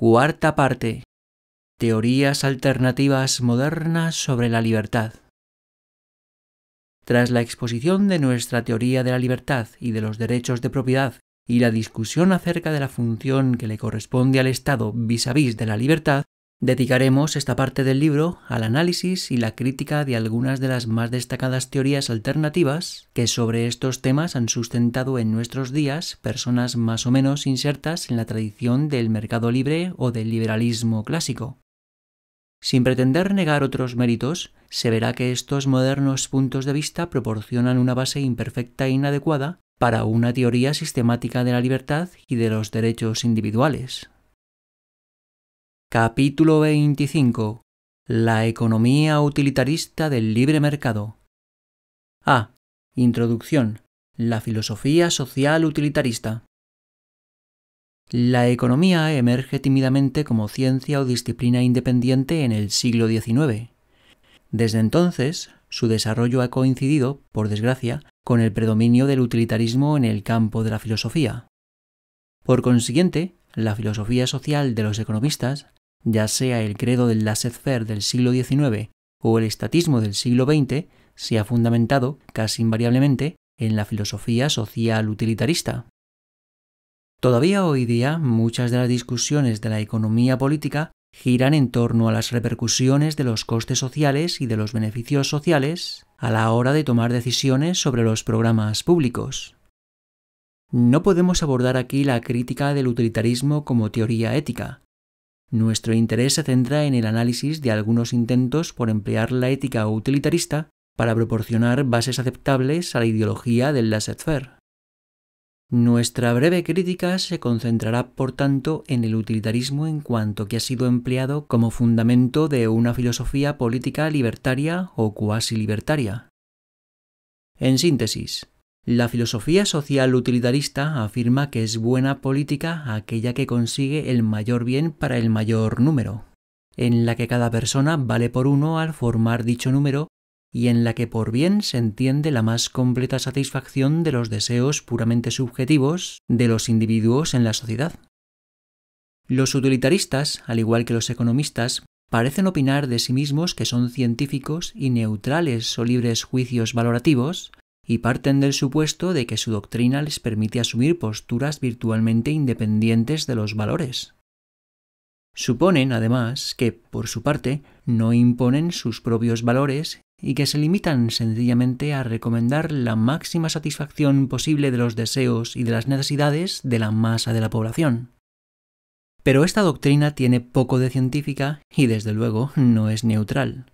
Cuarta parte. Teorías alternativas modernas sobre la libertad. Tras la exposición de nuestra teoría de la libertad y de los derechos de propiedad y la discusión acerca de la función que le corresponde al Estado vis-a-vis de la libertad, dedicaremos esta parte del libro al análisis y la crítica de algunas de las más destacadas teorías alternativas que sobre estos temas han sustentado en nuestros días personas más o menos insertas en la tradición del mercado libre o del liberalismo clásico. Sin pretender negar otros méritos, se verá que estos modernos puntos de vista proporcionan una base imperfecta e inadecuada para una teoría sistemática de la libertad y de los derechos individuales. Capítulo 25. La economía utilitarista del libre mercado. A. Introducción. La filosofía social utilitarista. La economía emerge tímidamente como ciencia o disciplina independiente en el siglo XIX. Desde entonces, su desarrollo ha coincidido, por desgracia, con el predominio del utilitarismo en el campo de la filosofía. Por consiguiente, la filosofía social de los economistas, ya sea el credo del laissez-faire del siglo XIX o el estatismo del siglo XX, se ha fundamentado, casi invariablemente, en la filosofía social utilitarista. Todavía hoy día, muchas de las discusiones de la economía política giran en torno a las repercusiones de los costes sociales y de los beneficios sociales a la hora de tomar decisiones sobre los programas públicos. No podemos abordar aquí la crítica del utilitarismo como teoría ética. Nuestro interés se centra en el análisis de algunos intentos por emplear la ética utilitarista para proporcionar bases aceptables a la ideología del laissez-faire. Nuestra breve crítica se concentrará, por tanto, en el utilitarismo en cuanto que ha sido empleado como fundamento de una filosofía política libertaria o cuasi libertaria. En síntesis, la filosofía social utilitarista afirma que es buena política aquella que consigue el mayor bien para el mayor número, en la que cada persona vale por uno al formar dicho número y en la que por bien se entiende la más completa satisfacción de los deseos puramente subjetivos de los individuos en la sociedad. Los utilitaristas, al igual que los economistas, parecen opinar de sí mismos que son científicos y neutrales o libres juicios valorativos, y parten del supuesto de que su doctrina les permite asumir posturas virtualmente independientes de los valores. Suponen, además, que, por su parte, no imponen sus propios valores y que se limitan sencillamente a recomendar la máxima satisfacción posible de los deseos y de las necesidades de la masa de la población. Pero esta doctrina tiene poco de científica y, desde luego, no es neutral.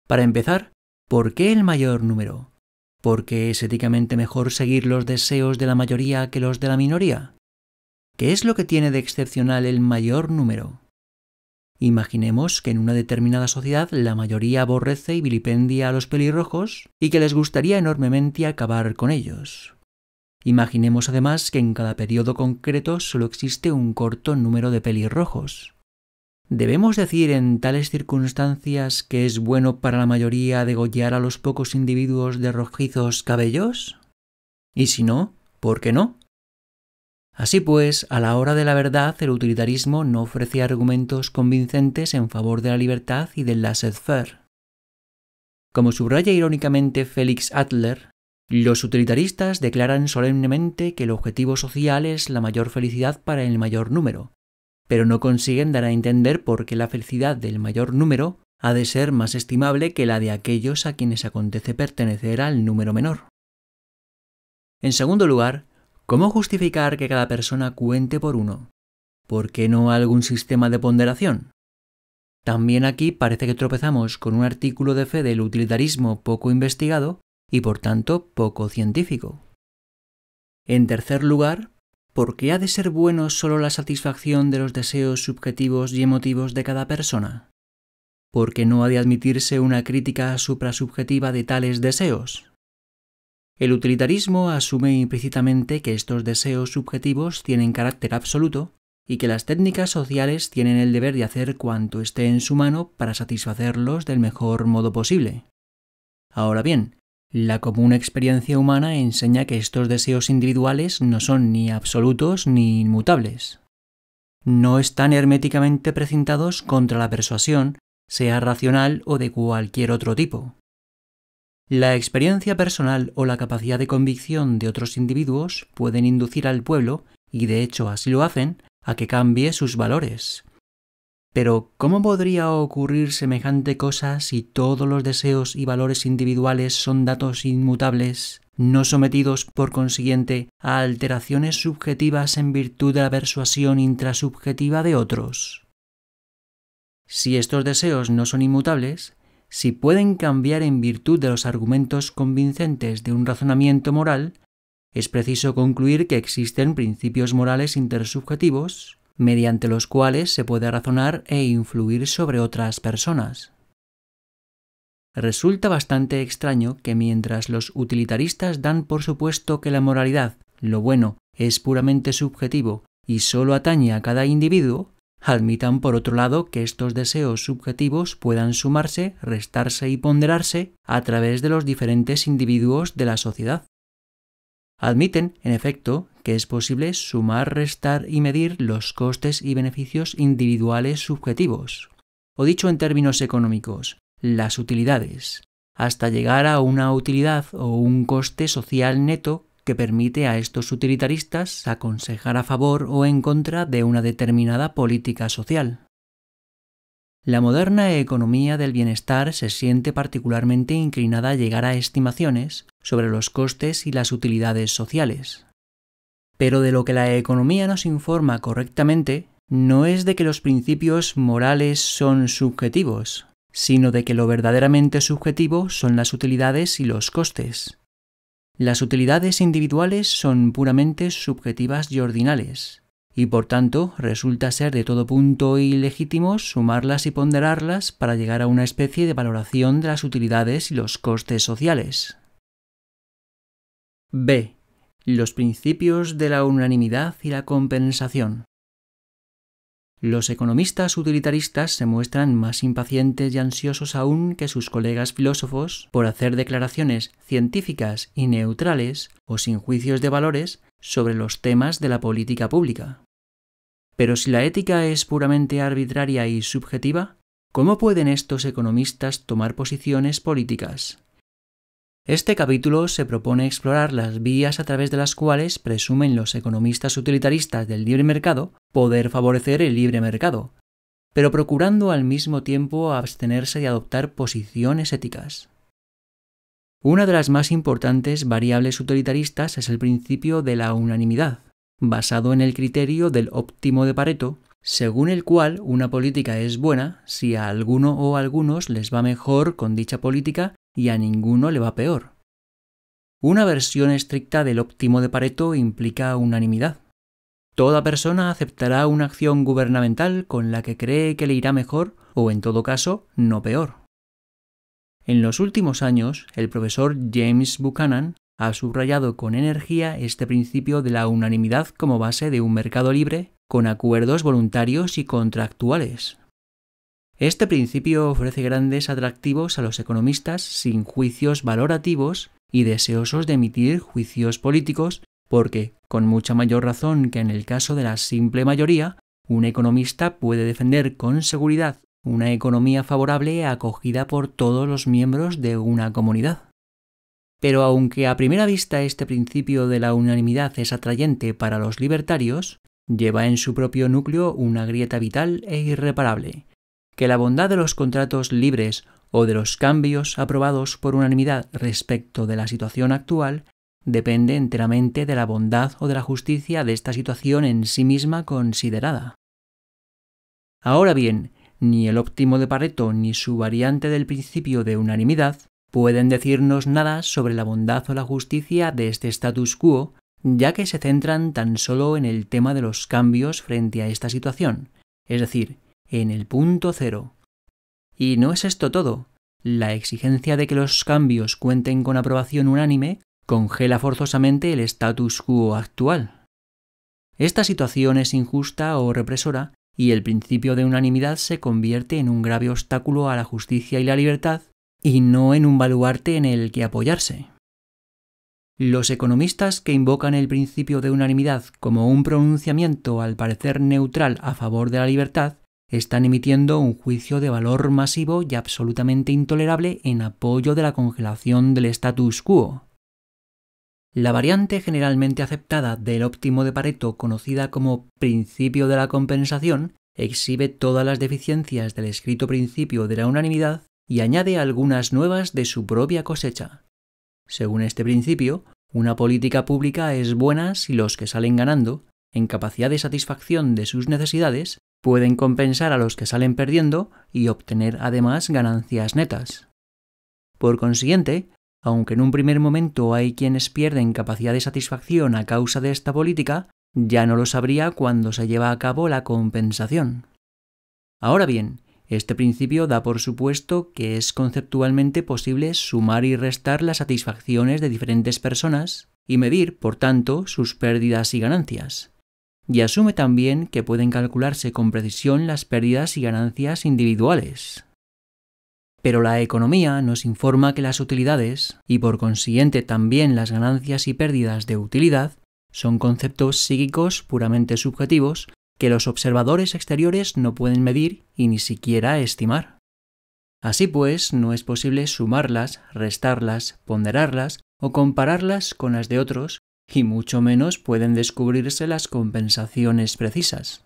Para empezar, ¿por qué el mayor número? ¿Por qué es éticamente mejor seguir los deseos de la mayoría que los de la minoría? ¿Qué es lo que tiene de excepcional el mayor número? Imaginemos que en una determinada sociedad la mayoría aborrece y vilipendia a los pelirrojos y que les gustaría enormemente acabar con ellos. Imaginemos además que en cada periodo concreto solo existe un corto número de pelirrojos. ¿Debemos decir en tales circunstancias que es bueno para la mayoría degollar a los pocos individuos de rojizos cabellos? Y si no, ¿por qué no? Así pues, a la hora de la verdad, el utilitarismo no ofrece argumentos convincentes en favor de la libertad y del laissez-faire. Como subraya irónicamente Felix Adler, los utilitaristas declaran solemnemente que el objetivo social es la mayor felicidad para el mayor número, pero no consiguen dar a entender por qué la felicidad del mayor número ha de ser más estimable que la de aquellos a quienes acontece pertenecer al número menor. En segundo lugar, ¿cómo justificar que cada persona cuente por uno? ¿Por qué no algún sistema de ponderación? También aquí parece que tropezamos con un artículo de fe del utilitarismo poco investigado y por tanto poco científico. En tercer lugar, ¿por qué ha de ser bueno solo la satisfacción de los deseos subjetivos y emotivos de cada persona? ¿Por qué no ha de admitirse una crítica suprasubjetiva de tales deseos? El utilitarismo asume implícitamente que estos deseos subjetivos tienen carácter absoluto y que las técnicas sociales tienen el deber de hacer cuanto esté en su mano para satisfacerlos del mejor modo posible. Ahora bien, la común experiencia humana enseña que estos deseos individuales no son ni absolutos ni inmutables. no están herméticamente precintados contra la persuasión, sea racional o de cualquier otro tipo. La experiencia personal o la capacidad de convicción de otros individuos pueden inducir al pueblo, y de hecho así lo hacen, a que cambie sus valores. Pero, ¿cómo podría ocurrir semejante cosa si todos los deseos y valores individuales son datos inmutables, no sometidos por consiguiente a alteraciones subjetivas en virtud de la persuasión intrasubjetiva de otros? Si estos deseos no son inmutables, si pueden cambiar en virtud de los argumentos convincentes de un razonamiento moral, es preciso concluir que existen principios morales intersubjetivos, mediante los cuales se puede razonar e influir sobre otras personas. Resulta bastante extraño que mientras los utilitaristas dan por supuesto que la moralidad, lo bueno, es puramente subjetivo y sólo atañe a cada individuo, admitan por otro lado que estos deseos subjetivos puedan sumarse, restarse y ponderarse a través de los diferentes individuos de la sociedad. Admiten, en efecto, que es posible sumar, restar y medir los costes y beneficios individuales subjetivos, o dicho en términos económicos, las utilidades, hasta llegar a una utilidad o un coste social neto que permite a estos utilitaristas aconsejar a favor o en contra de una determinada política social. La moderna economía del bienestar se siente particularmente inclinada a llegar a estimaciones sobre los costes y las utilidades sociales. Pero de lo que la economía nos informa correctamente no es de que los principios morales son subjetivos, sino de que lo verdaderamente subjetivo son las utilidades y los costes. Las utilidades individuales son puramente subjetivas y ordinales, y por tanto resulta ser de todo punto ilegítimo sumarlas y ponderarlas para llegar a una especie de valoración de las utilidades y los costes sociales. B. Los principios de la unanimidad y la compensación. Los economistas utilitaristas se muestran más impacientes y ansiosos aún que sus colegas filósofos por hacer declaraciones científicas y neutrales o sin juicios de valores sobre los temas de la política pública. Pero si la ética es puramente arbitraria y subjetiva, ¿cómo pueden estos economistas tomar posiciones políticas? Este capítulo se propone explorar las vías a través de las cuales presumen los economistas utilitaristas del libre mercado poder favorecer el libre mercado, pero procurando al mismo tiempo abstenerse de adoptar posiciones éticas. Una de las más importantes variables utilitaristas es el principio de la unanimidad, basado en el criterio del óptimo de Pareto, según el cual una política es buena si a alguno o algunos les va mejor con dicha política y a ninguno le va peor. Una versión estricta del óptimo de Pareto implica unanimidad. Toda persona aceptará una acción gubernamental con la que cree que le irá mejor o, en todo caso, no peor. En los últimos años, el profesor James Buchanan ha subrayado con energía este principio de la unanimidad como base de un mercado libre con acuerdos voluntarios y contractuales. Este principio ofrece grandes atractivos a los economistas sin juicios valorativos y deseosos de emitir juicios políticos porque, con mucha mayor razón que en el caso de la simple mayoría, un economista puede defender con seguridad una economía favorable acogida por todos los miembros de una comunidad. Pero aunque a primera vista este principio de la unanimidad es atrayente para los libertarios, lleva en su propio núcleo una grieta vital e irreparable, que la bondad de los contratos libres o de los cambios aprobados por unanimidad respecto de la situación actual depende enteramente de la bondad o de la justicia de esta situación en sí misma considerada. Ahora bien, ni el óptimo de Pareto ni su variante del principio de unanimidad pueden decirnos nada sobre la bondad o la justicia de este status quo, ya que se centran tan solo en el tema de los cambios frente a esta situación, es decir, en el punto cero. Y no es esto todo. La exigencia de que los cambios cuenten con aprobación unánime congela forzosamente el status quo actual. Esta situación es injusta o represora y el principio de unanimidad se convierte en un grave obstáculo a la justicia y la libertad y no en un baluarte en el que apoyarse. Los economistas que invocan el principio de unanimidad como un pronunciamiento al parecer neutral a favor de la libertad están emitiendo un juicio de valor masivo y absolutamente intolerable en apoyo de la congelación del status quo. La variante generalmente aceptada del óptimo de Pareto, conocida como principio de la compensación, exhibe todas las deficiencias del escrito principio de la unanimidad y añade algunas nuevas de su propia cosecha. Según este principio, una política pública es buena si los que salen ganando, en capacidad de satisfacción de sus necesidades, pueden compensar a los que salen perdiendo y obtener además ganancias netas. Por consiguiente, aunque en un primer momento hay quienes pierden capacidad de satisfacción a causa de esta política, ya no lo sabría cuando se lleva a cabo la compensación. Ahora bien, este principio da por supuesto que es conceptualmente posible sumar y restar las satisfacciones de diferentes personas y medir, por tanto, sus pérdidas y ganancias. Y asume también que pueden calcularse con precisión las pérdidas y ganancias individuales. Pero la economía nos informa que las utilidades, y por consiguiente también las ganancias y pérdidas de utilidad, son conceptos psíquicos puramente subjetivos que los observadores exteriores no pueden medir y ni siquiera estimar. Así pues, no es posible sumarlas, restarlas, ponderarlas o compararlas con las de otros, y mucho menos pueden descubrirse las compensaciones precisas.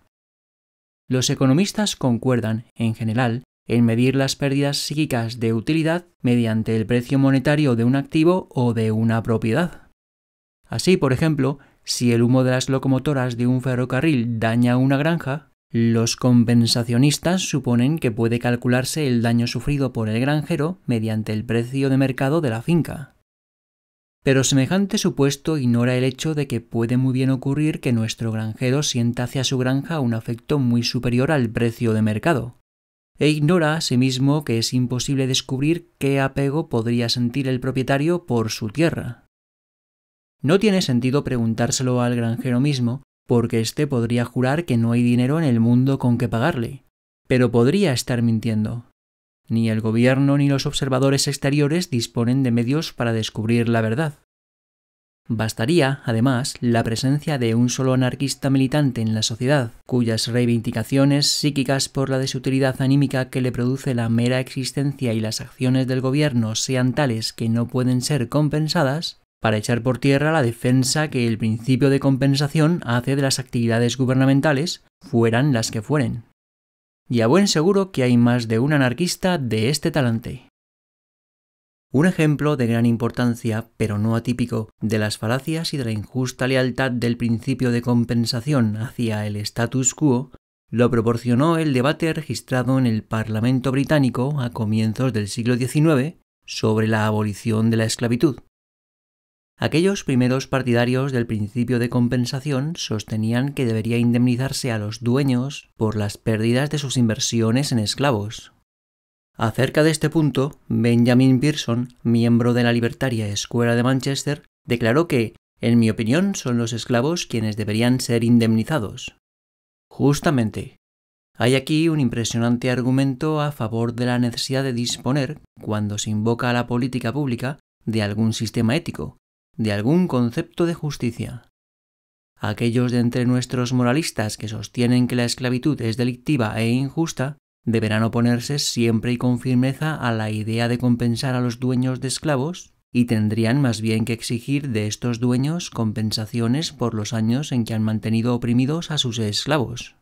Los economistas concuerdan, en general, en medir las pérdidas psíquicas de utilidad mediante el precio monetario de un activo o de una propiedad. Así, por ejemplo, si el humo de las locomotoras de un ferrocarril daña una granja, los compensacionistas suponen que puede calcularse el daño sufrido por el granjero mediante el precio de mercado de la finca. Pero semejante supuesto ignora el hecho de que puede muy bien ocurrir que nuestro granjero sienta hacia su granja un afecto muy superior al precio de mercado, e ignora asimismo que es imposible descubrir qué apego podría sentir el propietario por su tierra. No tiene sentido preguntárselo al granjero mismo, porque éste podría jurar que no hay dinero en el mundo con que pagarle, pero podría estar mintiendo. Ni el gobierno ni los observadores exteriores disponen de medios para descubrir la verdad. Bastaría, además, la presencia de un solo anarquista militante en la sociedad, cuyas reivindicaciones psíquicas por la desutilidad anímica que le produce la mera existencia y las acciones del gobierno sean tales que no pueden ser compensadas, para echar por tierra la defensa que el principio de compensación hace de las actividades gubernamentales, fueran las que fueren. Y a buen seguro que hay más de un anarquista de este talante. Un ejemplo de gran importancia, pero no atípico, de las falacias y de la injusta lealtad del principio de compensación hacia el status quo, lo proporcionó el debate registrado en el Parlamento británico a comienzos del siglo XIX sobre la abolición de la esclavitud. Aquellos primeros partidarios del principio de compensación sostenían que debería indemnizarse a los dueños por las pérdidas de sus inversiones en esclavos. Acerca de este punto, Benjamin Pearson, miembro de la libertaria Escuela de Manchester, declaró que, en mi opinión, son los esclavos quienes deberían ser indemnizados. Justamente, hay aquí un impresionante argumento a favor de la necesidad de disponer, cuando se invoca a la política pública, de algún sistema ético, de algún concepto de justicia. Aquellos de entre nuestros moralistas que sostienen que la esclavitud es delictiva e injusta deberán oponerse siempre y con firmeza a la idea de compensar a los dueños de esclavos y tendrían más bien que exigir de estos dueños compensaciones por los años en que han mantenido oprimidos a sus esclavos.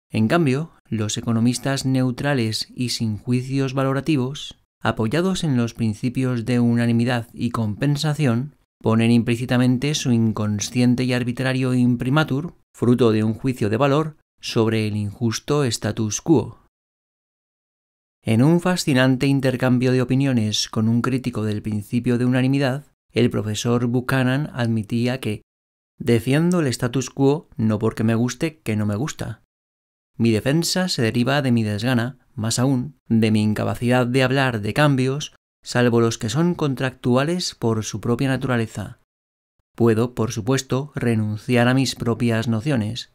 En cambio, los economistas neutrales y sin juicios valorativos, apoyados en los principios de unanimidad y compensación, ponen implícitamente su inconsciente y arbitrario imprimatur, fruto de un juicio de valor, sobre el injusto status quo. En un fascinante intercambio de opiniones con un crítico del principio de unanimidad, el profesor Buchanan admitía que defiendo el status quo no porque me guste que no me gusta. Mi defensa se deriva de mi desgana, más aún, de mi incapacidad de hablar de cambios, salvo los que son contractuales por su propia naturaleza. Puedo, por supuesto, renunciar a mis propias nociones,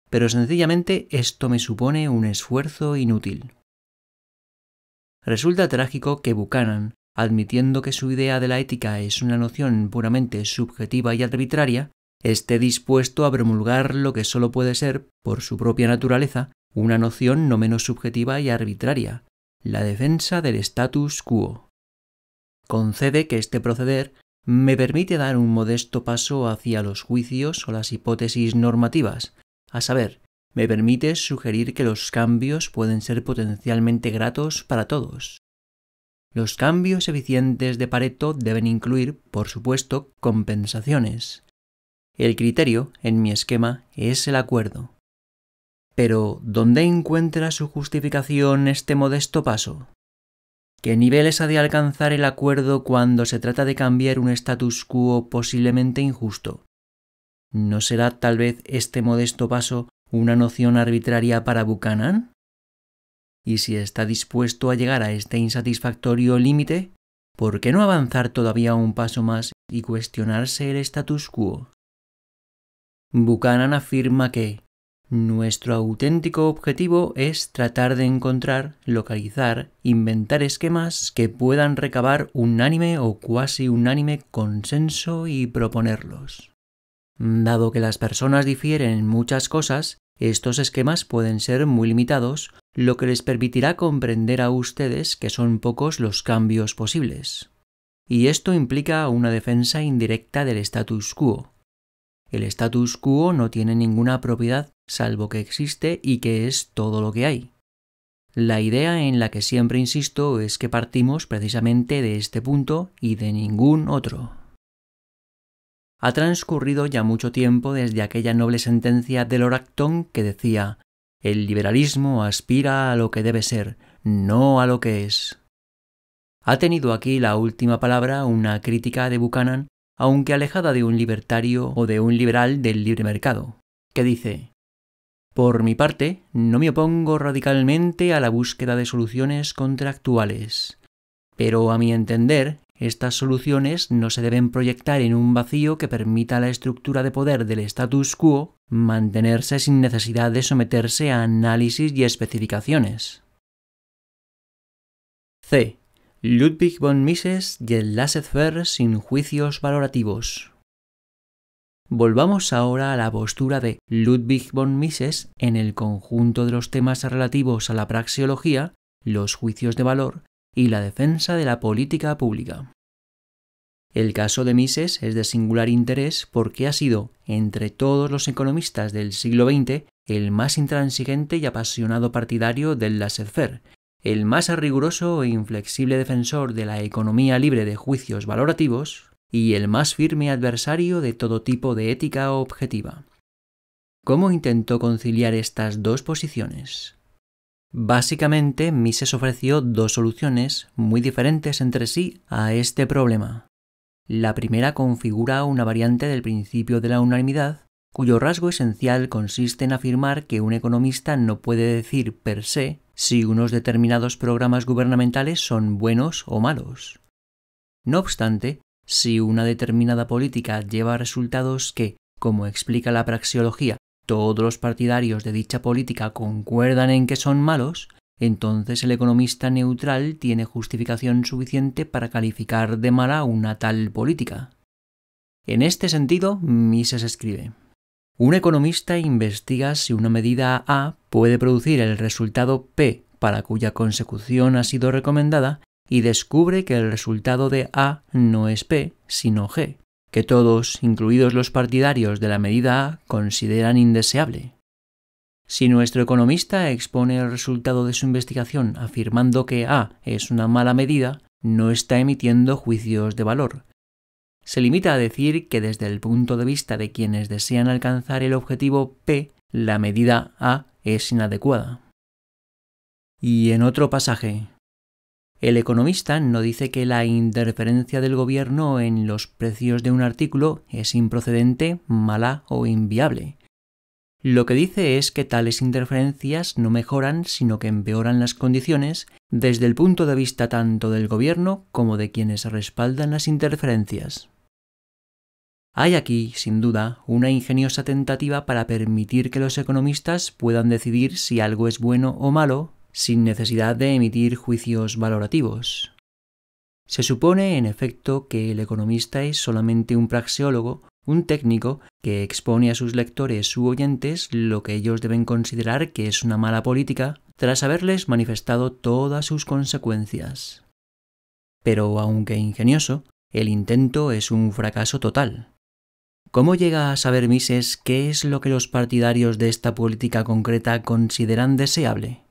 pero sencillamente esto me supone un esfuerzo inútil. Resulta trágico que Buchanan, admitiendo que su idea de la ética es una noción puramente subjetiva y arbitraria, esté dispuesto a promulgar lo que sólo puede ser, por su propia naturaleza, una noción no menos subjetiva y arbitraria, la defensa del status quo. Concede que este proceder me permite dar un modesto paso hacia los juicios o las hipótesis normativas, a saber, me permite sugerir que los cambios pueden ser potencialmente gratos para todos. Los cambios eficientes de Pareto deben incluir, por supuesto, compensaciones. El criterio, en mi esquema, es el acuerdo. Pero, ¿dónde encuentra su justificación este modesto paso? ¿Qué niveles ha de alcanzar el acuerdo cuando se trata de cambiar un status quo posiblemente injusto? ¿No será tal vez este modesto paso una noción arbitraria para Buchanan? Y si está dispuesto a llegar a este insatisfactorio límite, ¿por qué no avanzar todavía un paso más y cuestionarse el status quo? Buchanan afirma que nuestro auténtico objetivo es tratar de encontrar, localizar, inventar esquemas que puedan recabar unánime o cuasi unánime consenso y proponerlos. Dado que las personas difieren en muchas cosas, estos esquemas pueden ser muy limitados, lo que les permitirá comprender a ustedes que son pocos los cambios posibles. Y esto implica una defensa indirecta del status quo. El status quo no tiene ninguna propiedad salvo que existe y que es todo lo que hay. La idea en la que siempre insisto es que partimos precisamente de este punto y de ningún otro. Ha transcurrido ya mucho tiempo desde aquella noble sentencia de Lord Acton que decía: el liberalismo aspira a lo que debe ser, no a lo que es. Ha tenido aquí la última palabra una crítica de Buchanan, aunque alejada de un libertario o de un liberal del libre mercado, que dice: por mi parte, no me opongo radicalmente a la búsqueda de soluciones contractuales, pero a mi entender, estas soluciones no se deben proyectar en un vacío que permita a la estructura de poder del status quo mantenerse sin necesidad de someterse a análisis y especificaciones. C. Ludwig von Mises y el laissez-faire sin juicios valorativos. Volvamos ahora a la postura de Ludwig von Mises en el conjunto de los temas relativos a la praxeología, los juicios de valor y la defensa de la política pública. El caso de Mises es de singular interés porque ha sido, entre todos los economistas del siglo XX, el más intransigente y apasionado partidario del laissez-faire, el más riguroso e inflexible defensor de la economía libre de juicios valorativos y el más firme adversario de todo tipo de ética objetiva. ¿Cómo intentó conciliar estas dos posiciones? Básicamente, Mises ofreció dos soluciones muy diferentes entre sí a este problema. La primera configura una variante del principio de la unanimidad, cuyo rasgo esencial consiste en afirmar que un economista no puede decir per se si unos determinados programas gubernamentales son buenos o malos. No obstante, si una determinada política lleva resultados que, como explica la praxeología, todos los partidarios de dicha política concuerdan en que son malos, entonces el economista neutral tiene justificación suficiente para calificar de mala una tal política. En este sentido, Mises escribe: un economista investiga si una medida A puede producir el resultado P para cuya consecución ha sido recomendada y descubre que el resultado de A no es P, sino G, que todos, incluidos los partidarios de la medida A, consideran indeseable. Si nuestro economista expone el resultado de su investigación afirmando que A es una mala medida, no está emitiendo juicios de valor. Se limita a decir que desde el punto de vista de quienes desean alcanzar el objetivo P, la medida A es inadecuada. Y en otro pasaje, el economista no dice que la interferencia del gobierno en los precios de un artículo es improcedente, mala o inviable. Lo que dice es que tales interferencias no mejoran, sino que empeoran las condiciones desde el punto de vista tanto del gobierno como de quienes respaldan las interferencias. Hay aquí, sin duda, una ingeniosa tentativa para permitir que los economistas puedan decidir si algo es bueno o malo sin necesidad de emitir juicios valorativos. Se supone, en efecto, que el economista es solamente un praxeólogo, un técnico que expone a sus lectores u oyentes lo que ellos deben considerar que es una mala política tras haberles manifestado todas sus consecuencias. Pero, aunque ingenioso, el intento es un fracaso total. ¿Cómo llega a saber Mises qué es lo que los partidarios de esta política concreta consideran deseable?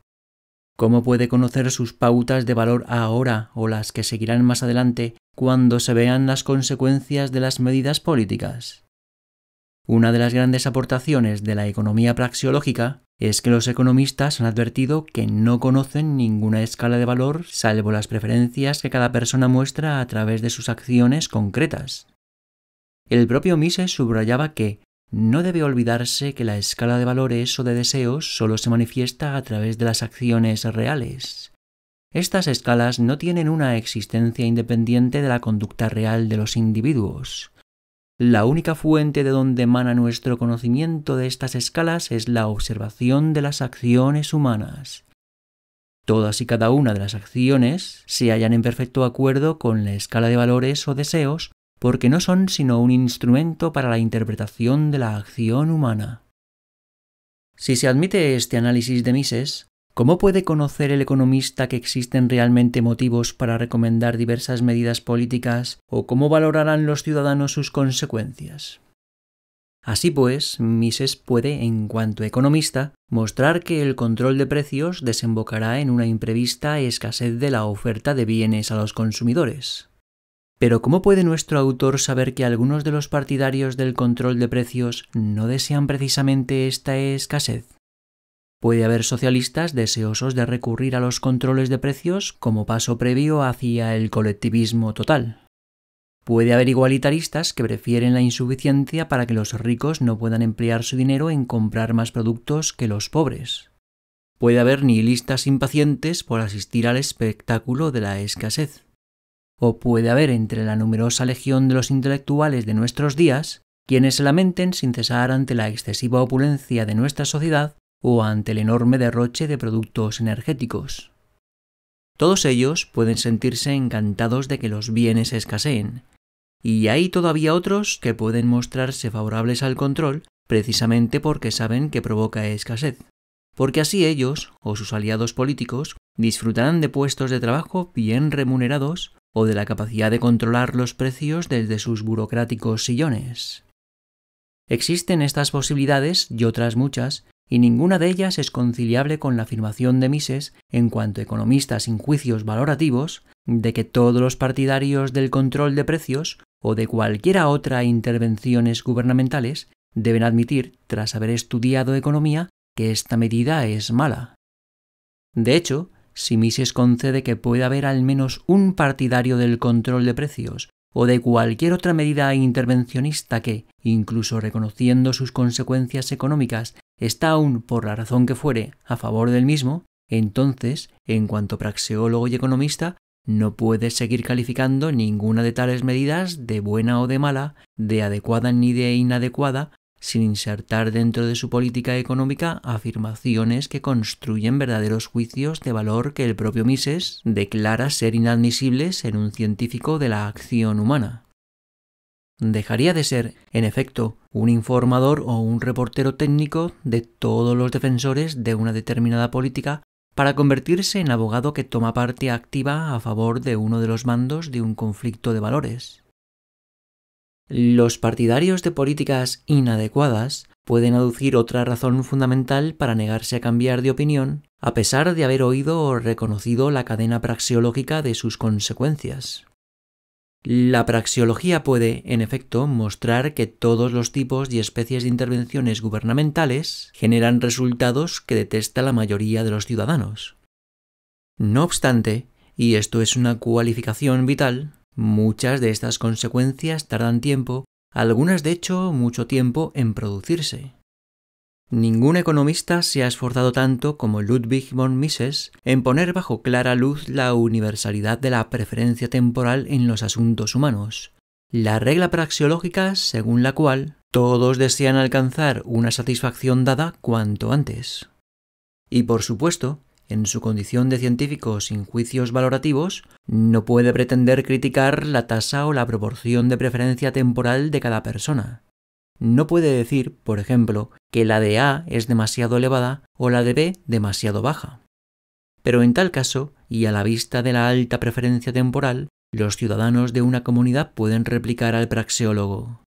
¿Cómo puede conocer sus pautas de valor ahora o las que seguirán más adelante cuando se vean las consecuencias de las medidas políticas? Una de las grandes aportaciones de la economía praxeológica es que los economistas han advertido que no conocen ninguna escala de valor salvo las preferencias que cada persona muestra a través de sus acciones concretas. El propio Mises subrayaba que no debe olvidarse que la escala de valores o de deseos solo se manifiesta a través de las acciones reales. Estas escalas no tienen una existencia independiente de la conducta real de los individuos. La única fuente de donde emana nuestro conocimiento de estas escalas es la observación de las acciones humanas. Todas y cada una de las acciones se hallan en perfecto acuerdo con la escala de valores o deseos porque no son sino un instrumento para la interpretación de la acción humana. Si se admite este análisis de Mises, ¿cómo puede conocer el economista que existen realmente motivos para recomendar diversas medidas políticas o cómo valorarán los ciudadanos sus consecuencias? Así pues, Mises puede, en cuanto economista, mostrar que el control de precios desembocará en una imprevista escasez de la oferta de bienes a los consumidores. Pero ¿cómo puede nuestro autor saber que algunos de los partidarios del control de precios no desean precisamente esta escasez? Puede haber socialistas deseosos de recurrir a los controles de precios como paso previo hacia el colectivismo total. Puede haber igualitaristas que prefieren la insuficiencia para que los ricos no puedan emplear su dinero en comprar más productos que los pobres. Puede haber nihilistas impacientes por asistir al espectáculo de la escasez. O puede haber entre la numerosa legión de los intelectuales de nuestros días quienes se lamenten sin cesar ante la excesiva opulencia de nuestra sociedad o ante el enorme derroche de productos energéticos. Todos ellos pueden sentirse encantados de que los bienes escaseen, y hay todavía otros que pueden mostrarse favorables al control precisamente porque saben que provoca escasez, porque así ellos o sus aliados políticos disfrutarán de puestos de trabajo bien remunerados o de la capacidad de controlar los precios desde sus burocráticos sillones. Existen estas posibilidades y otras muchas, y ninguna de ellas es conciliable con la afirmación de Mises, en cuanto economista sin juicios valorativos, de que todos los partidarios del control de precios o de cualquiera otra intervenciones gubernamentales deben admitir, tras haber estudiado economía, que esta medida es mala. De hecho, si Mises concede que puede haber al menos un partidario del control de precios o de cualquier otra medida intervencionista que, incluso reconociendo sus consecuencias económicas, está aún, por la razón que fuere, a favor del mismo, entonces, en cuanto praxeólogo y economista, no puede seguir calificando ninguna de tales medidas de buena o de mala, de adecuada ni de inadecuada, sin insertar dentro de su política económica afirmaciones que construyen verdaderos juicios de valor que el propio Mises declara ser inadmisibles en un científico de la acción humana. Dejaría de ser, en efecto, un informador o un reportero técnico de todos los defensores de una determinada política para convertirse en abogado que toma parte activa a favor de uno de los bandos de un conflicto de valores. Los partidarios de políticas inadecuadas pueden aducir otra razón fundamental para negarse a cambiar de opinión, a pesar de haber oído o reconocido la cadena praxeológica de sus consecuencias. La praxeología puede, en efecto, mostrar que todos los tipos y especies de intervenciones gubernamentales generan resultados que detesta la mayoría de los ciudadanos. No obstante, y esto es una cualificación vital, muchas de estas consecuencias tardan tiempo, algunas de hecho mucho tiempo, en producirse. Ningún economista se ha esforzado tanto como Ludwig von Mises en poner bajo clara luz la universalidad de la preferencia temporal en los asuntos humanos, la regla praxeológica según la cual todos desean alcanzar una satisfacción dada cuanto antes. Y por supuesto, en su condición de científico sin juicios valorativos, no puede pretender criticar la tasa o la proporción de preferencia temporal de cada persona. No puede decir, por ejemplo, que la de A es demasiado elevada o la de B demasiado baja. Pero en tal caso, y a la vista de la alta preferencia temporal, los ciudadanos de una comunidad pueden replicar al praxeólogo: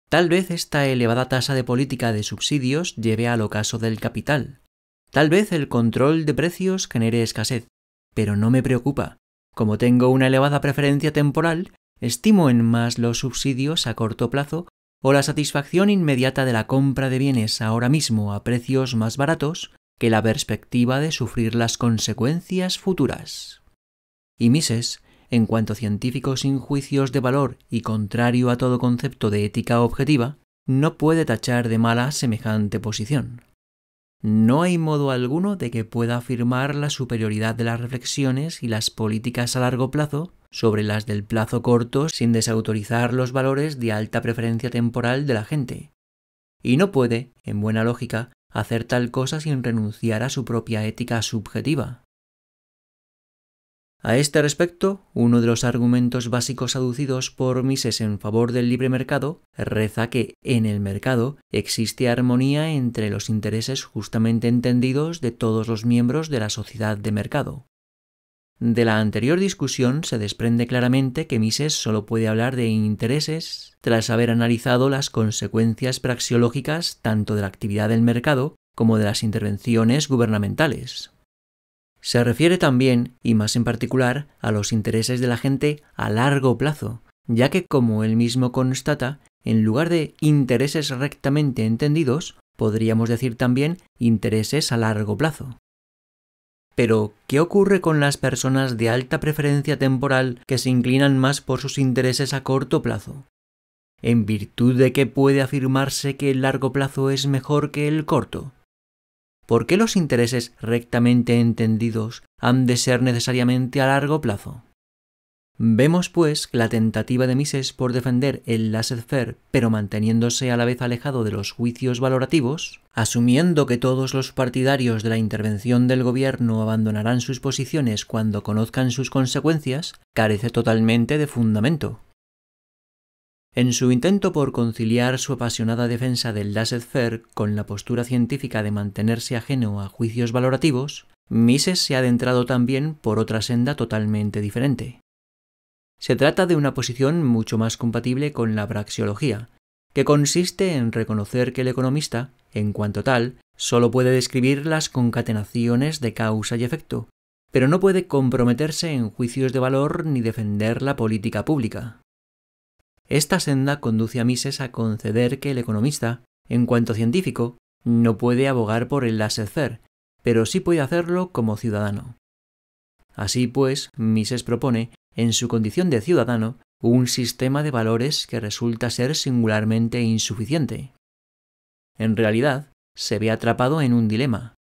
tal vez esta elevada tasa de política de subsidios lleve al ocaso del capital. Tal vez el control de precios genere escasez, pero no me preocupa. Como tengo una elevada preferencia temporal, estimo en más los subsidios a corto plazo o la satisfacción inmediata de la compra de bienes ahora mismo a precios más baratos que la perspectiva de sufrir las consecuencias futuras. Y Mises, en cuanto científico sin juicios de valor y contrario a todo concepto de ética objetiva, no puede tachar de mala semejante posición. No hay modo alguno de que pueda afirmar la superioridad de las reflexiones y las políticas a largo plazo sobre las del plazo corto sin desautorizar los valores de alta preferencia temporal de la gente. Y no puede, en buena lógica, hacer tal cosa sin renunciar a su propia ética subjetiva. A este respecto, uno de los argumentos básicos aducidos por Mises en favor del libre mercado reza que en el mercado existe armonía entre los intereses justamente entendidos de todos los miembros de la sociedad de mercado. De la anterior discusión se desprende claramente que Mises solo puede hablar de intereses tras haber analizado las consecuencias praxeológicas tanto de la actividad del mercado como de las intervenciones gubernamentales. Se refiere también, y más en particular, a los intereses de la gente a largo plazo, ya que, como él mismo constata, en lugar de intereses rectamente entendidos, podríamos decir también intereses a largo plazo. Pero, ¿qué ocurre con las personas de alta preferencia temporal que se inclinan más por sus intereses a corto plazo? ¿En virtud de qué puede afirmarse que el largo plazo es mejor que el corto? ¿Por qué los intereses rectamente entendidos han de ser necesariamente a largo plazo? Vemos, pues, que la tentativa de Mises por defender el laissez-faire, pero manteniéndose a la vez alejado de los juicios valorativos, asumiendo que todos los partidarios de la intervención del gobierno abandonarán sus posiciones cuando conozcan sus consecuencias, carece totalmente de fundamento. En su intento por conciliar su apasionada defensa del laissez-faire con la postura científica de mantenerse ajeno a juicios valorativos, Mises se ha adentrado también por otra senda totalmente diferente. Se trata de una posición mucho más compatible con la praxeología, que consiste en reconocer que el economista, en cuanto tal, solo puede describir las concatenaciones de causa y efecto, pero no puede comprometerse en juicios de valor ni defender la política pública. Esta senda conduce a Mises a conceder que el economista, en cuanto científico, no puede abogar por el laissez-faire, pero sí puede hacerlo como ciudadano. Así pues, Mises propone, en su condición de ciudadano, un sistema de valores que resulta ser singularmente insuficiente. En realidad, se ve atrapado en un dilema.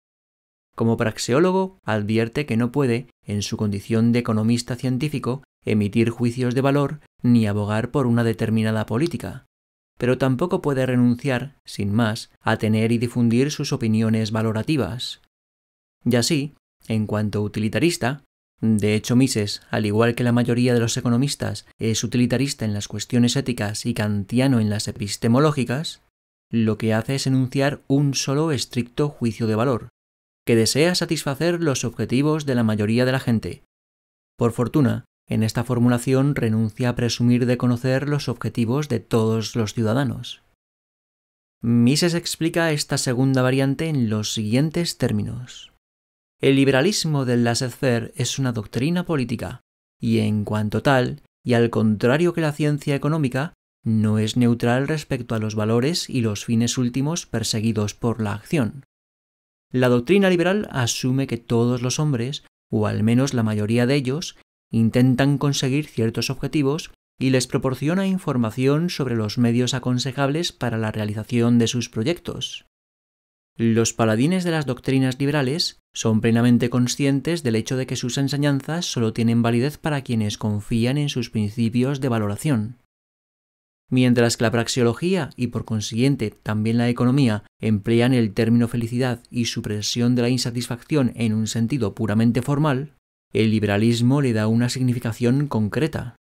Como praxeólogo, advierte que no puede, en su condición de economista científico, emitir juicios de valor ni abogar por una determinada política, pero tampoco puede renunciar, sin más, a tener y difundir sus opiniones valorativas. Y así, en cuanto utilitarista, de hecho Mises, al igual que la mayoría de los economistas, es utilitarista en las cuestiones éticas y kantiano en las epistemológicas, lo que hace es enunciar un solo estricto juicio de valor, que desea satisfacer los objetivos de la mayoría de la gente. Por fortuna, en esta formulación renuncia a presumir de conocer los objetivos de todos los ciudadanos. Mises explica esta segunda variante en los siguientes términos. El liberalismo del laissez-faire es una doctrina política, y en cuanto tal, y al contrario que la ciencia económica, no es neutral respecto a los valores y los fines últimos perseguidos por la acción. La doctrina liberal asume que todos los hombres, o al menos la mayoría de ellos, intentan conseguir ciertos objetivos y les proporciona información sobre los medios aconsejables para la realización de sus proyectos. Los paladines de las doctrinas liberales son plenamente conscientes del hecho de que sus enseñanzas solo tienen validez para quienes confían en sus principios de valoración. Mientras que la praxeología y por consiguiente también la economía emplean el término felicidad y supresión de la insatisfacción en un sentido puramente formal, el liberalismo le da una significación concreta.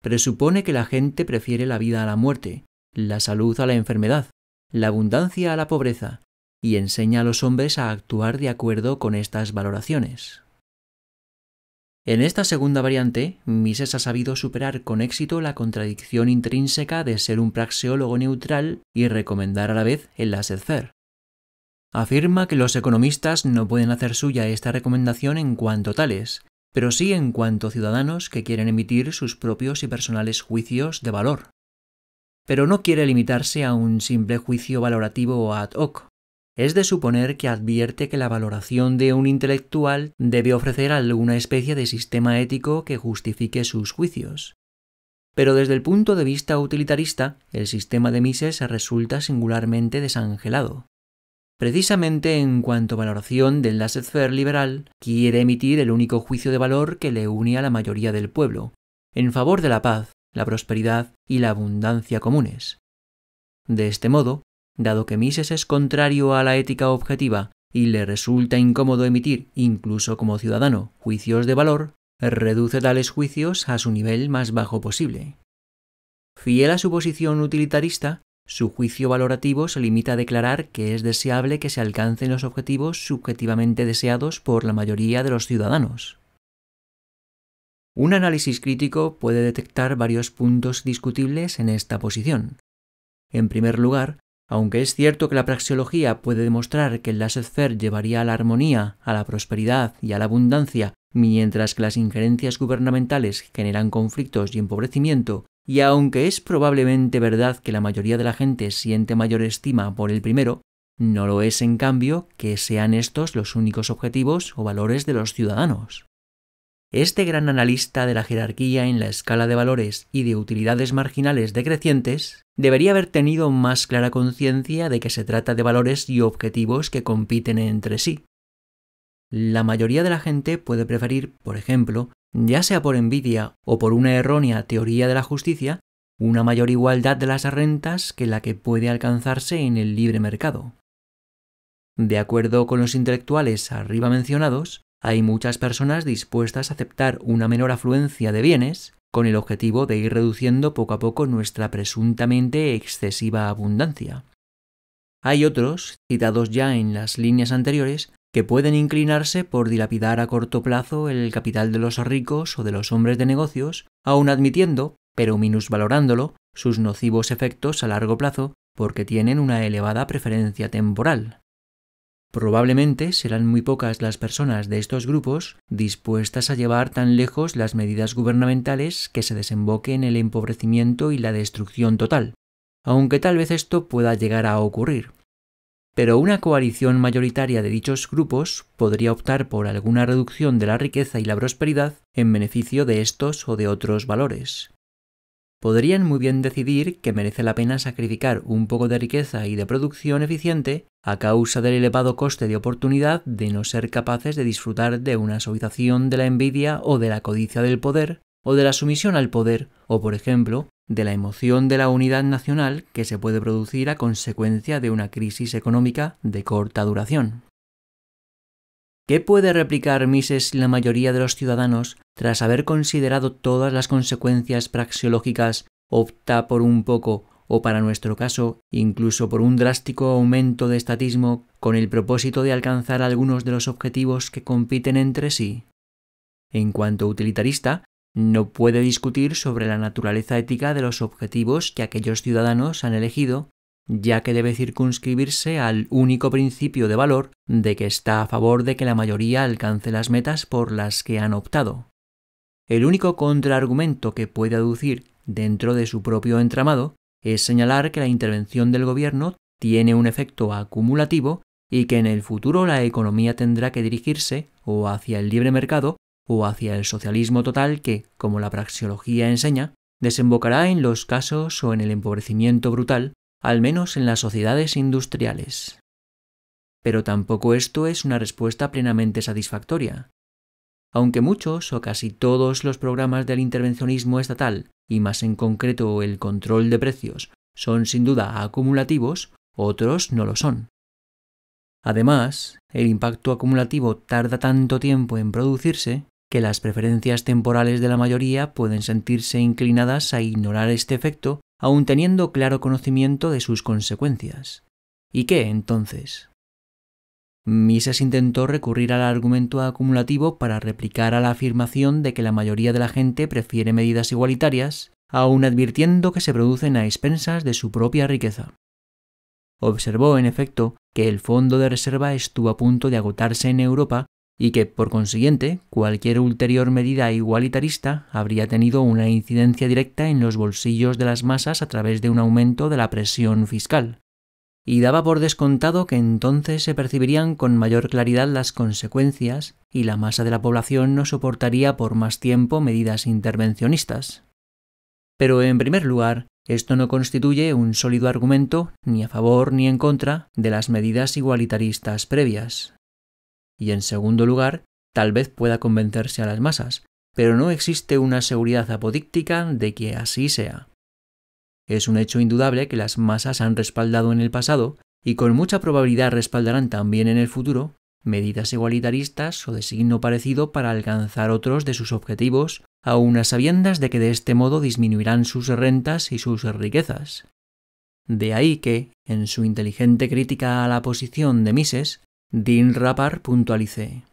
Presupone que la gente prefiere la vida a la muerte, la salud a la enfermedad, la abundancia a la pobreza, y enseña a los hombres a actuar de acuerdo con estas valoraciones. En esta segunda variante, Mises ha sabido superar con éxito la contradicción intrínseca de ser un praxeólogo neutral y recomendar a la vez el laissez-faire. Afirma que los economistas no pueden hacer suya esta recomendación en cuanto tales, pero sí en cuanto ciudadanos que quieren emitir sus propios y personales juicios de valor. Pero no quiere limitarse a un simple juicio valorativo ad hoc. Es de suponer que advierte que la valoración de un intelectual debe ofrecer alguna especie de sistema ético que justifique sus juicios. Pero desde el punto de vista utilitarista, el sistema de Mises resulta singularmente desangelado. Precisamente en cuanto a valoración del laissez-faire liberal, quiere emitir el único juicio de valor que le une a la mayoría del pueblo, en favor de la paz, la prosperidad y la abundancia comunes. De este modo, dado que Mises es contrario a la ética objetiva y le resulta incómodo emitir, incluso como ciudadano, juicios de valor, reduce tales juicios a su nivel más bajo posible. Fiel a su posición utilitarista, su juicio valorativo se limita a declarar que es deseable que se alcancen los objetivos subjetivamente deseados por la mayoría de los ciudadanos. Un análisis crítico puede detectar varios puntos discutibles en esta posición. En primer lugar, aunque es cierto que la praxeología puede demostrar que el laissez-faire llevaría a la armonía, a la prosperidad y a la abundancia, mientras que las injerencias gubernamentales generan conflictos y empobrecimiento, y aunque es probablemente verdad que la mayoría de la gente siente mayor estima por el primero, no lo es en cambio que sean estos los únicos objetivos o valores de los ciudadanos. Este gran analista de la jerarquía en la escala de valores y de utilidades marginales decrecientes debería haber tenido más clara conciencia de que se trata de valores y objetivos que compiten entre sí. La mayoría de la gente puede preferir, por ejemplo, ya sea por envidia o por una errónea teoría de la justicia, una mayor igualdad de las rentas que la que puede alcanzarse en el libre mercado. De acuerdo con los intelectuales arriba mencionados, hay muchas personas dispuestas a aceptar una menor afluencia de bienes con el objetivo de ir reduciendo poco a poco nuestra presuntamente excesiva abundancia. Hay otros, citados ya en las líneas anteriores, que pueden inclinarse por dilapidar a corto plazo el capital de los ricos o de los hombres de negocios, aun admitiendo, pero minusvalorándolo, sus nocivos efectos a largo plazo porque tienen una elevada preferencia temporal. Probablemente serán muy pocas las personas de estos grupos dispuestas a llevar tan lejos las medidas gubernamentales que se desemboque en el empobrecimiento y la destrucción total, aunque tal vez esto pueda llegar a ocurrir. Pero una coalición mayoritaria de dichos grupos podría optar por alguna reducción de la riqueza y la prosperidad en beneficio de estos o de otros valores. Podrían muy bien decidir que merece la pena sacrificar un poco de riqueza y de producción eficiente a causa del elevado coste de oportunidad de no ser capaces de disfrutar de una suavización de la envidia o de la codicia del poder, o de la sumisión al poder, o por ejemplo, de la emoción de la unidad nacional que se puede producir a consecuencia de una crisis económica de corta duración. ¿Qué puede replicar Mises si la mayoría de los ciudadanos, tras haber considerado todas las consecuencias praxeológicas, opta por un poco, o para nuestro caso, incluso por un drástico aumento de estatismo con el propósito de alcanzar algunos de los objetivos que compiten entre sí? En cuanto utilitarista, no puede discutir sobre la naturaleza ética de los objetivos que aquellos ciudadanos han elegido, ya que debe circunscribirse al único principio de valor de que está a favor de que la mayoría alcance las metas por las que han optado. El único contraargumento que puede aducir dentro de su propio entramado es señalar que la intervención del gobierno tiene un efecto acumulativo y que en el futuro la economía tendrá que dirigirse o hacia el libre mercado o hacia el socialismo total que, como la praxeología enseña, desembocará en los casos o en el empobrecimiento brutal, al menos en las sociedades industriales. Pero tampoco esto es una respuesta plenamente satisfactoria. Aunque muchos o casi todos los programas del intervencionismo estatal, y más en concreto el control de precios, son sin duda acumulativos, otros no lo son. Además, el impacto acumulativo tarda tanto tiempo en producirse que las preferencias temporales de la mayoría pueden sentirse inclinadas a ignorar este efecto, aun teniendo claro conocimiento de sus consecuencias. ¿Y qué, entonces? Mises intentó recurrir al argumento acumulativo para replicar a la afirmación de que la mayoría de la gente prefiere medidas igualitarias, aun advirtiendo que se producen a expensas de su propia riqueza. Observó, en efecto, que el fondo de reserva estuvo a punto de agotarse en Europa y que, por consiguiente, cualquier ulterior medida igualitarista habría tenido una incidencia directa en los bolsillos de las masas a través de un aumento de la presión fiscal. Y daba por descontado que entonces se percibirían con mayor claridad las consecuencias y la masa de la población no soportaría por más tiempo medidas intervencionistas. Pero, en primer lugar, esto no constituye un sólido argumento ni a favor ni en contra de las medidas igualitaristas previas. Y, en segundo lugar, tal vez pueda convencerse a las masas, pero no existe una seguridad apodíctica de que así sea. Es un hecho indudable que las masas han respaldado en el pasado, y con mucha probabilidad respaldarán también en el futuro, medidas igualitaristas o de signo parecido para alcanzar otros de sus objetivos, aun a sabiendas de que de este modo disminuirán sus rentas y sus riquezas. De ahí que, en su inteligente crítica a la posición de Mises, Dean Rappard puntualice: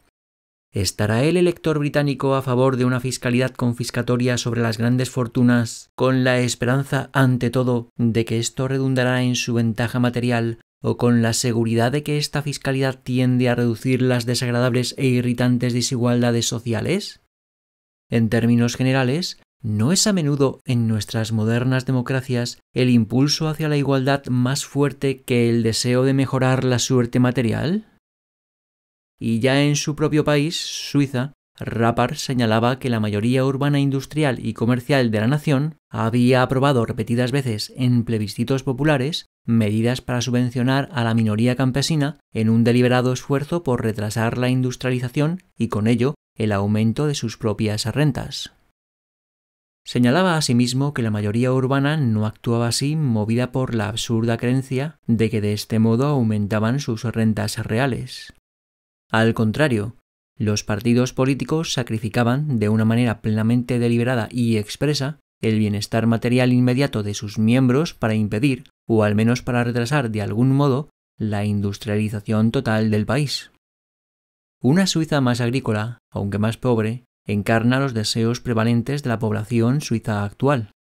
¿estará el elector británico a favor de una fiscalidad confiscatoria sobre las grandes fortunas con la esperanza, ante todo, de que esto redundará en su ventaja material o con la seguridad de que esta fiscalidad tiende a reducir las desagradables e irritantes desigualdades sociales? En términos generales, ¿no es a menudo en nuestras modernas democracias el impulso hacia la igualdad más fuerte que el deseo de mejorar la suerte material? Y ya en su propio país, Suiza, Rappard señalaba que la mayoría urbana industrial y comercial de la nación había aprobado repetidas veces en plebiscitos populares medidas para subvencionar a la minoría campesina en un deliberado esfuerzo por retrasar la industrialización y con ello el aumento de sus propias rentas. Señalaba asimismo que la mayoría urbana no actuaba así movida por la absurda creencia de que de este modo aumentaban sus rentas reales. Al contrario, los partidos políticos sacrificaban de una manera plenamente deliberada y expresa el bienestar material inmediato de sus miembros para impedir, o al menos para retrasar de algún modo, la industrialización total del país. Una Suiza más agrícola, aunque más pobre, encarna los deseos prevalentes de la población suiza actual.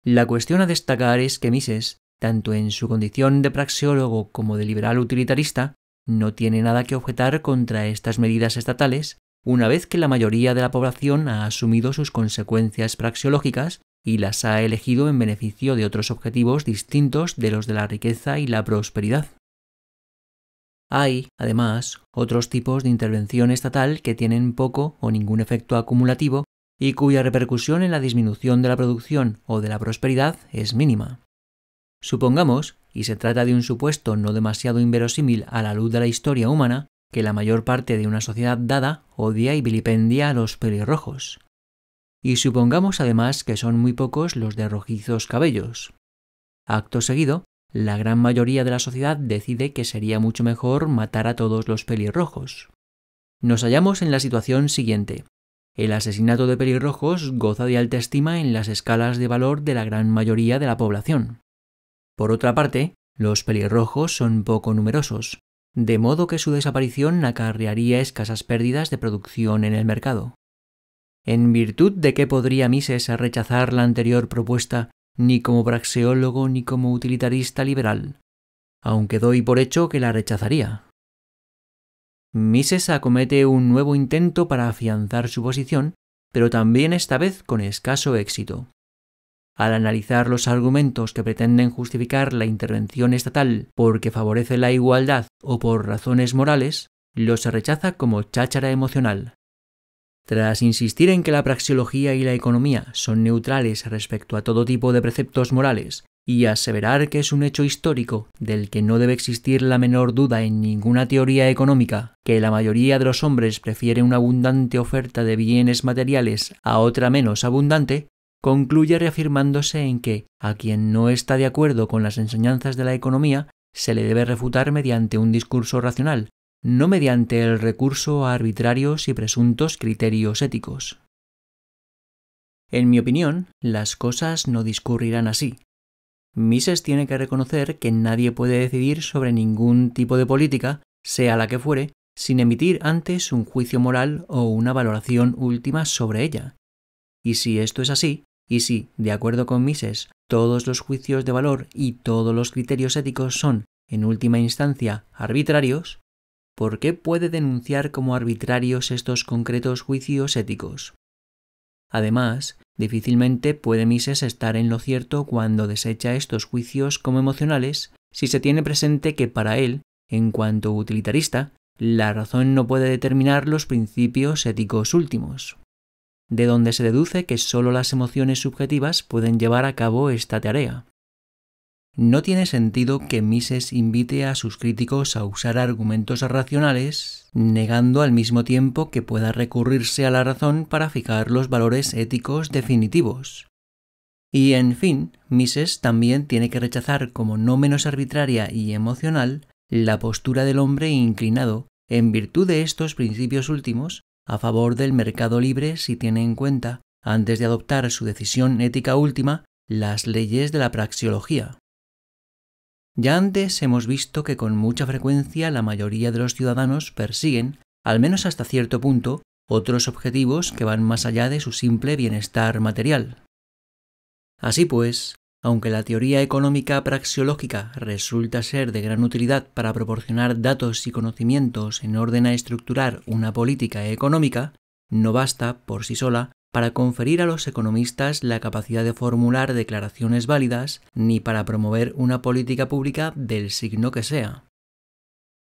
La cuestión a destacar es que Mises, tanto en su condición de praxeólogo como de liberal utilitarista, no tiene nada que objetar contra estas medidas estatales, una vez que la mayoría de la población ha asumido sus consecuencias praxeológicas y las ha elegido en beneficio de otros objetivos distintos de los de la riqueza y la prosperidad. Hay, además, otros tipos de intervención estatal que tienen poco o ningún efecto acumulativo y cuya repercusión en la disminución de la producción o de la prosperidad es mínima. Supongamos, y se trata de un supuesto no demasiado inverosímil a la luz de la historia humana, que la mayor parte de una sociedad dada odia y vilipendia a los pelirrojos. Y supongamos además que son muy pocos los de rojizos cabellos. Acto seguido, la gran mayoría de la sociedad decide que sería mucho mejor matar a todos los pelirrojos. Nos hallamos en la situación siguiente. El asesinato de pelirrojos goza de alta estima en las escalas de valor de la gran mayoría de la población. Por otra parte, los pelirrojos son poco numerosos, de modo que su desaparición acarrearía escasas pérdidas de producción en el mercado. ¿En virtud de qué podría Mises rechazar la anterior propuesta ni como praxeólogo ni como utilitarista liberal? Aunque doy por hecho que la rechazaría. Mises acomete un nuevo intento para afianzar su posición, pero también esta vez con escaso éxito. Al analizar los argumentos que pretenden justificar la intervención estatal porque favorece la igualdad o por razones morales, los rechaza como cháchara emocional. Tras insistir en que la praxeología y la economía son neutrales respecto a todo tipo de preceptos morales y aseverar que es un hecho histórico del que no debe existir la menor duda en ninguna teoría económica que la mayoría de los hombres prefiere una abundante oferta de bienes materiales a otra menos abundante, concluye reafirmándose en que a quien no está de acuerdo con las enseñanzas de la economía se le debe refutar mediante un discurso racional, no mediante el recurso a arbitrarios y presuntos criterios éticos. En mi opinión, las cosas no discurrirán así. Mises tiene que reconocer que nadie puede decidir sobre ningún tipo de política, sea la que fuere, sin emitir antes un juicio moral o una valoración última sobre ella. Y si esto es así, y si, de acuerdo con Mises, todos los juicios de valor y todos los criterios éticos son, en última instancia, arbitrarios, ¿por qué puede denunciar como arbitrarios estos concretos juicios éticos? Además, difícilmente puede Mises estar en lo cierto cuando desecha estos juicios como emocionales si se tiene presente que para él, en cuanto utilitarista, la razón no puede determinar los principios éticos últimos, de donde se deduce que sólo las emociones subjetivas pueden llevar a cabo esta tarea. No tiene sentido que Mises invite a sus críticos a usar argumentos racionales, negando al mismo tiempo que pueda recurrirse a la razón para fijar los valores éticos definitivos. Y, en fin, Mises también tiene que rechazar como no menos arbitraria y emocional la postura del hombre inclinado, en virtud de estos principios últimos, a favor del mercado libre si tiene en cuenta, antes de adoptar su decisión ética última, las leyes de la praxeología. Ya antes hemos visto que con mucha frecuencia la mayoría de los ciudadanos persiguen, al menos hasta cierto punto, otros objetivos que van más allá de su simple bienestar material. Así pues, aunque la teoría económica praxeológica resulta ser de gran utilidad para proporcionar datos y conocimientos en orden a estructurar una política económica, no basta, por sí sola, para conferir a los economistas la capacidad de formular declaraciones válidas ni para promover una política pública del signo que sea.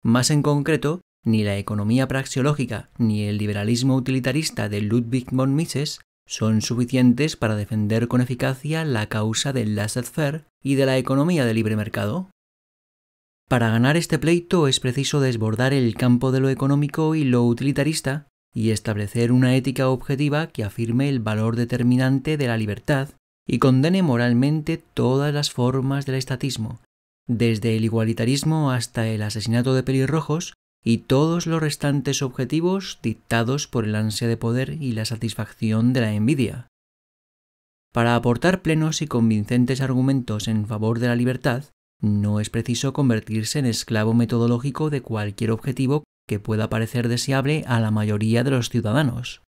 Más en concreto, ni la economía praxeológica ni el liberalismo utilitarista de Ludwig von Mises son suficientes para defender con eficacia la causa del laissez-faire y de la economía de libre mercado. Para ganar este pleito es preciso desbordar el campo de lo económico y lo utilitarista y establecer una ética objetiva que afirme el valor determinante de la libertad y condene moralmente todas las formas del estatismo, desde el igualitarismo hasta el asesinato de pelirrojos y todos los restantes objetivos dictados por el ansia de poder y la satisfacción de la envidia. Para aportar plenos y convincentes argumentos en favor de la libertad, no es preciso convertirse en esclavo metodológico de cualquier objetivo que pueda parecer deseable a la mayoría de los ciudadanos.